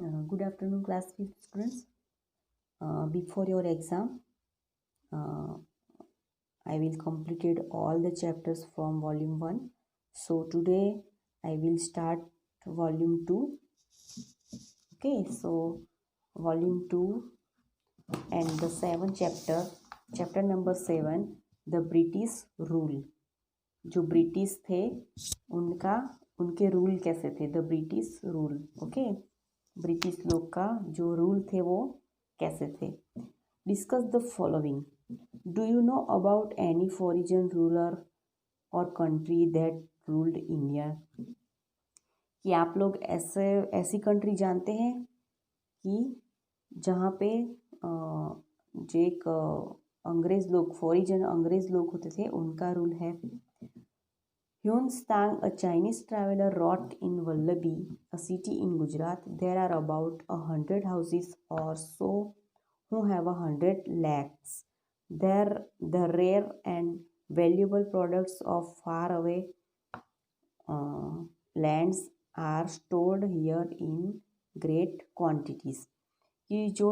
Good afternoon, class 5th students. Before your exam, uh, I will completed all the chapters from volume 1. So today I will start volume 2. Okay, so volume 2 and the 7th chapter number 7, the British rule. जो British थे उनके rule कैसे थे, the British rule. Okay, British लोग का जो rule थे वो कैसे थे. Discuss the following. Do you know about any foreign ruler और कंट्री दैट रूल्ड इंडिया. कि आप लोग ऐसी कंट्री जानते हैं कि जहाँ पे जो एक अंग्रेज लोग, फॉरेन अंग्रेज लोग होते थे, उनका रूल है. Hyun Stang, a Chinese traveler, wrote in Vallabi, a city in Gujarat, there are about 100 houses or so who have 100 lakhs. There, the rare and valuable products of faraway lands are stored here in great quantities. कि जो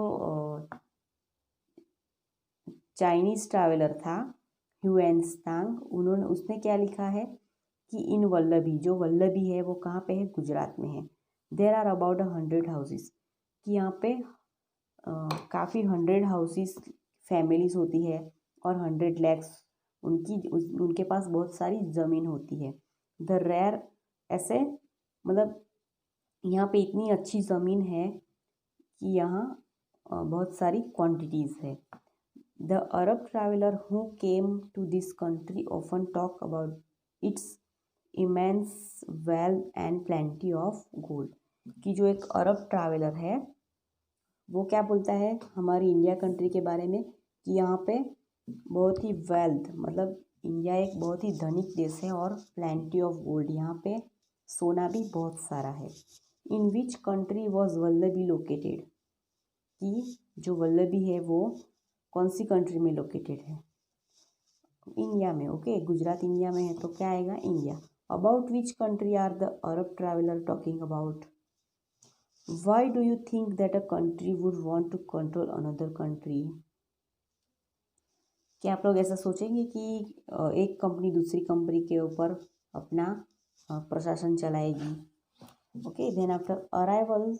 Chinese traveller था ह्यूएन स्तांग, उसने क्या लिखा है कि इन वल्लभी, जो वल्लभी है वो कहाँ पे है, गुजरात में है. देर आर अबाउट 100 हाउसेस, कि यहाँ पे काफ़ी 100 हाउसेस फैमिलीज होती है और 100 लैक्स उनके पास बहुत सारी ज़मीन होती है. द रेयर, ऐसे मतलब यहाँ पे इतनी अच्छी ज़मीन है कि यहाँ बहुत सारी क्वांटिटीज़ है. The Arab traveller who came to this country often talk about its immense wealth and plenty of gold. कि जो एक अरब ट्रैवलर है वो क्या बोलता है हमारी इंडिया कंट्री के बारे में कि यहाँ पे बहुत ही वेल्थ, मतलब इंडिया एक बहुत ही धनिक देश है और प्लेंटी ऑफ गोल्ड, यहाँ पे सोना भी बहुत सारा है. In which country was Vallabhi located. कि जो वल्लभी है वो कौन सी कंट्री में लोकेटेड है, इंडिया में. ओके, गुजरात इंडिया में है तो क्या आएगा, India. About which country are the Arab traveller talking about. Why do you think that a country would want to control another country. क्या आप लोग ऐसा सोचेंगे कि एक कंपनी दूसरी कंपनी के ऊपर अपना प्रशासन चलाएगी. Okay, then after arrival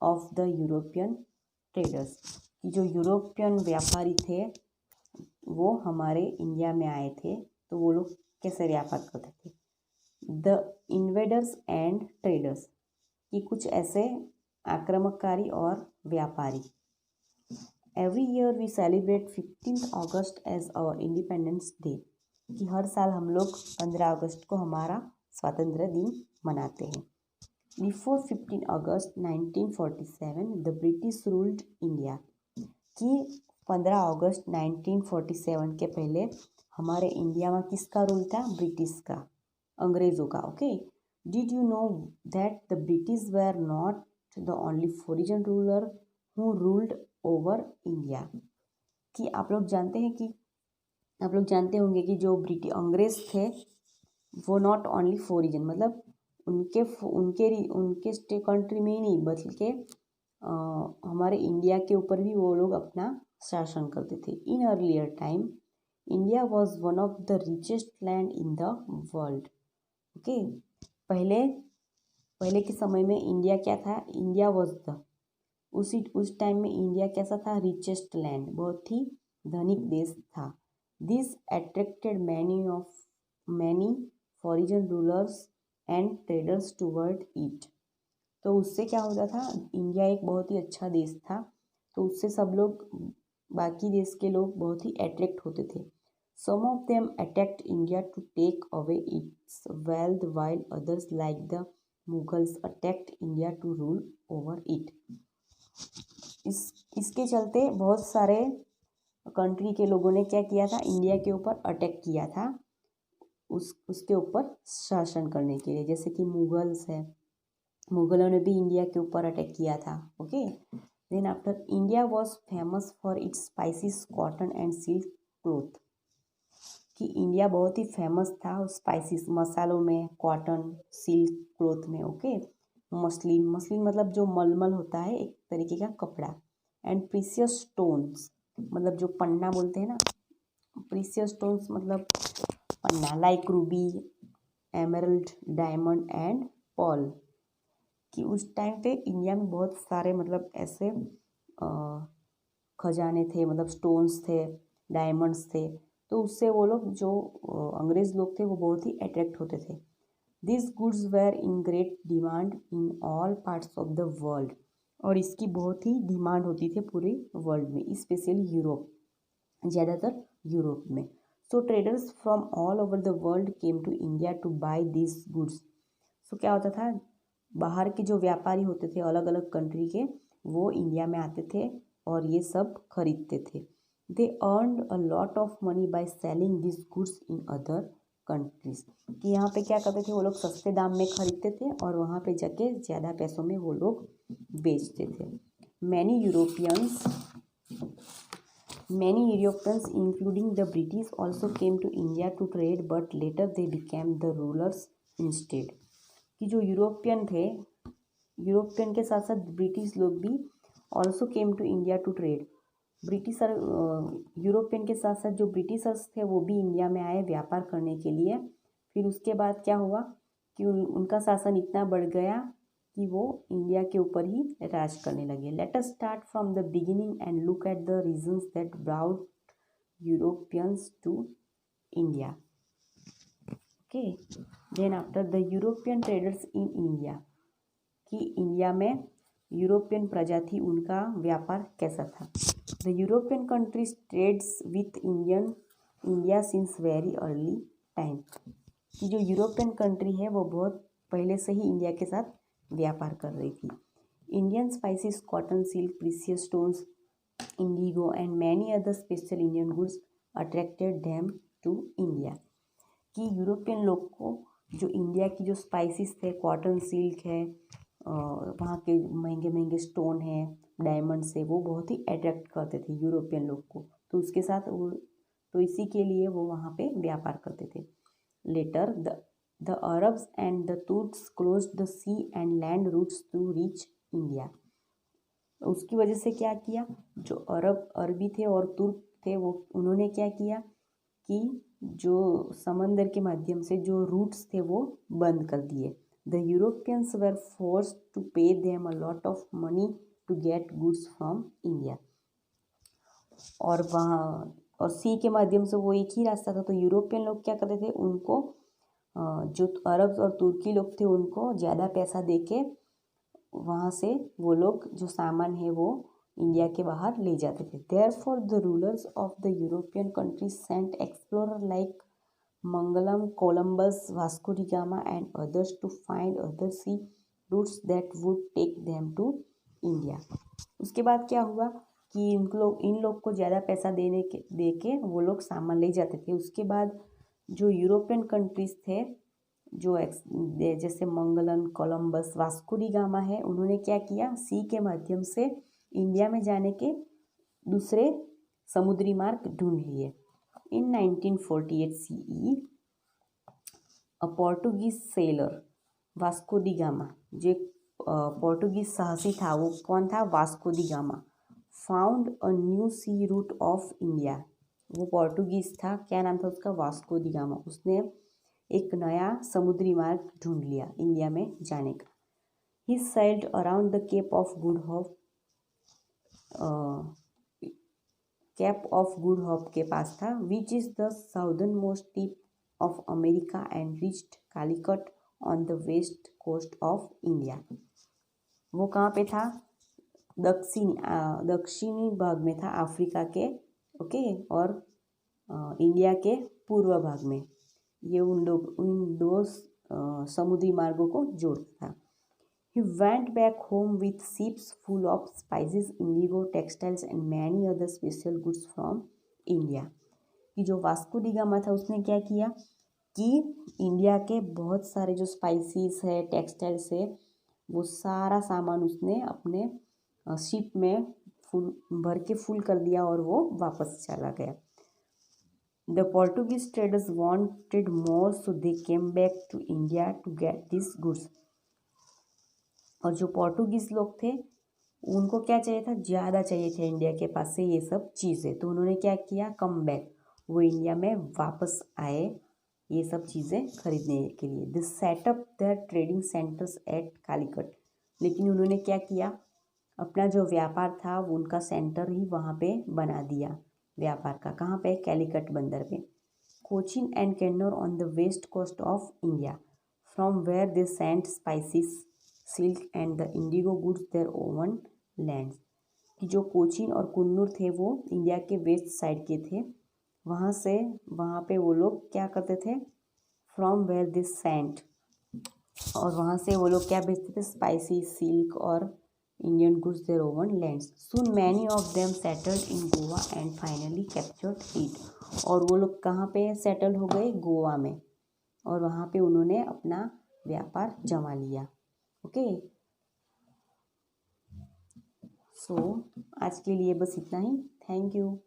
of the European traders, कि जो यूरोपियन व्यापारी थे वो हमारे इंडिया में आए थे, तो वो लोग कैसे व्यापार करते थे. द इन्वेडर्स एंड ट्रेडर्स, कि कुछ ऐसे आक्रामककारी और व्यापारी. Every year we celebrate 15 August as our Independence Day. कि हर साल हम लोग 15 अगस्त को हमारा स्वतंत्रता दिन मनाते हैं. Before 15 August 1947 the British ruled India. कि 15 अगस्त 1947 के पहले हमारे इंडिया में किसका रूल था, ब्रिटिश का, अंग्रेज़ों का. Okay, did you know that the British were not the only foreign ruler who ruled over India. कि आप लोग जानते हैं कि आप लोग जानते होंगे कि जो ब्रिटिश अंग्रेज थे वो नॉट ओनली फॉरेन, मतलब उनके उनके कंट्री में ही नहीं बल्कि हमारे इंडिया के ऊपर भी वो लोग अपना शासन करते थे. In earlier time India was one of the richest land in the world. Okay, पहले के समय में इंडिया क्या था, इंडिया वॉज द, उस टाइम में इंडिया कैसा था, रिचेस्ट लैंड, बहुत ही धनिक देश था. This attracted many foreign rulers and traders toward it. तो उससे क्या होता था, इंडिया एक बहुत ही अच्छा देश था, तो उससे सब लोग, बाकी देश के लोग बहुत ही अट्रैक्ट होते थे. Some of them attacked India to take away its wealth while others like the Mughals attacked India to rule over it. इसके चलते बहुत सारे कंट्री के लोगों ने क्या किया था, इंडिया के ऊपर अटैक किया था उसके ऊपर शासन करने के लिए. जैसे कि मुगल्स है, मुगलों ने भी इंडिया के ऊपर अटैक किया था. Okay, then after India was famous for its spices, cotton and silk cloth. कि इंडिया बहुत ही फेमस था स्पाइसेस, मसालों में, कॉटन, सिल्क क्लोथ में. ओके, मसलिन, मसलिन मतलब जो मलमल होता है, एक तरीके का कपड़ा। एंड प्रीसियस स्टोन्स मतलब जो पन्ना बोलते हैं ना, प्रीसियस स्टोन्स मतलब पन्ना, like ruby, emerald, diamond and pearl. कि उस टाइम पे इंडिया में बहुत सारे मतलब ऐसे खजाने थे, मतलब स्टोन्स थे, डायमंड्स थे, तो उससे वो लोग जो अंग्रेज़ लोग थे वो बहुत ही अट्रैक्ट होते थे। This goods were in great demand in all parts of the world, और इसकी बहुत ही डिमांड होती थी पूरे वर्ल्ड में, स्पेशली यूरोप, ज़्यादातर यूरोप में। So traders from all over the world came to India to buy this goods. So क्या होता था, बाहर के जो व्यापारी होते थे अलग अलग कंट्री के, वो इंडिया में आते थे और ये सब खरीदते थे। They earned a lot of money by selling this goods in other countries. कि यहाँ पे क्या करते थे वो लोग, सस्ते दाम में खरीदते थे और वहाँ पे जाके ज़्यादा पैसों में वो लोग बेचते थे। Many Europeans including the British also came to India to trade, but later they became the rulers instead. कि जो यूरोपियन थे, यूरोपियन के साथ साथ ब्रिटिश लोग भी also came to India to trade. Britisher European के साथ साथ जो ब्रिटिशर्स थे वो भी इंडिया में आए व्यापार करने के लिए। फिर उसके बाद क्या हुआ कि उनका शासन इतना बढ़ गया कि वो इंडिया के ऊपर ही राज करने लगे। Let us start from the beginning and look at the reasons that brought Europeans to India. Okay, then after the European traders in India. कि इंडिया में यूरोपियन प्रजा थी, उनका व्यापार कैसा था। The European countries trades with India since very early time. कि जो यूरोपियन कंट्री है वो बहुत पहले से ही इंडिया के साथ व्यापार कर रही थी। Indian spices, cotton, silk, precious stones, indigo and many other special Indian goods attracted them to India. कि यूरोपियन लोग को जो इंडिया की जो स्पाइसेस थे, कॉटन, सिल्क है, वहाँ के महंगे महंगे स्टोन हैं, डायमंड्स है, वो बहुत ही अट्रैक्ट करते थे यूरोपियन लोग को। तो उसके साथ वो, तो इसी के लिए वो वहाँ पे व्यापार करते थे। Later the Arabs and the Turks closed the sea and land routes to reach India. उसकी वजह से क्या किया, जो अरबी थे और तुर्क थे, वो उन्होंने क्या किया कि जो समंदर के माध्यम से जो रूट्स थे वो बंद कर दिए। The Europeans were forced to pay them a lot of money to get goods from India. और वहाँ और सी के माध्यम से वो एक ही रास्ता था, तो यूरोपियन लोग क्या करते थे, उनको जो अरब और तुर्की लोग थे उनको ज़्यादा पैसा दे के वहाँ से वो लोग जो सामान है वो इंडिया के बाहर ले जाते थे। Therefore the rulers of the European countries sent explorer like Magellan, Columbus, Vasco da Gama and others to find other sea routes that would take them to India. उसके बाद क्या हुआ कि इन लोग को ज़्यादा पैसा दे के वो लोग सामान ले जाते थे। उसके बाद जो यूरोपियन कंट्रीज थे, जो जैसे मंगलन, कोलंबस, वास्को डी गामा है, उन्होंने क्या किया, सी के माध्यम से इंडिया में जाने के दूसरे समुद्री मार्ग ढूंढ लिए। In 1948 CE a Portuguese sailor Vasco da Gama, जो पोर्टुगीज साहसी था, वो कौन था, Vasco da Gama, found a new sea route of India. वो पोर्टुगीज था, क्या नाम था उसका, वास्को डी गामा। उसने एक नया समुद्री मार्ग ढूंढ लिया इंडिया में जाने का। He sailed around the Cape of Good Hope के पास था, which is the southern most tip of America and reached Calicut on the west coast of India. वो कहाँ पे था, दक्षिणी भाग में था अफ्रीका के, ओके, और इंडिया के पूर्व भाग में। ये उन दो समुद्री मार्गों को जोड़ता था। He went back home with ships full of spices, indigo, textiles and many other special goods from India। कि जो वास्को डी गामा था उसने क्या किया कि इंडिया के बहुत सारे जो स्पाइसेस है, टेक्सटाइल्स है, वो सारा सामान उसने अपने शिप में भर के फुल कर दिया और वो वापस चला गया। The Portuguese traders wanted more, so they came back to India to get these goods। और जो पोर्टुगीज़ लोग थे उनको क्या चाहिए था, ज़्यादा चाहिए थे इंडिया के पास से ये सब चीज़ें, तो उन्होंने क्या किया, कम बैक, वो इंडिया में वापस आए ये सब चीज़ें खरीदने के लिए। This setup their trading centres at Calicut, लेकिन उन्होंने क्या किया, अपना जो व्यापार था वो उनका सेंटर ही वहाँ पे बना दिया व्यापार का। कहाँ पे, कैलीकट बंदर पे। Cochin and Cannanore on the west coast of India, from where they sent spices, silk and the indigo goods their own lands, कि जो कोचीन और कुन्नूर थे वो इंडिया के वेस्ट साइड के थे, वहाँ पे वो लोग क्या करते थे, फ्रॉम वेयर दिस सेंट, और वहाँ से वो लोग क्या बेचते थे, स्पाइसी, सिल्क और Indian goods their own lands. Soon many of them settled in Goa and finally captured it, और वो लोग कहाँ पे सेटल हो गए, गोवा में, और वहाँ पे उन्होंने अपना व्यापार जमा लिया। ओके, सो आज के लिए बस इतना ही। Thank you.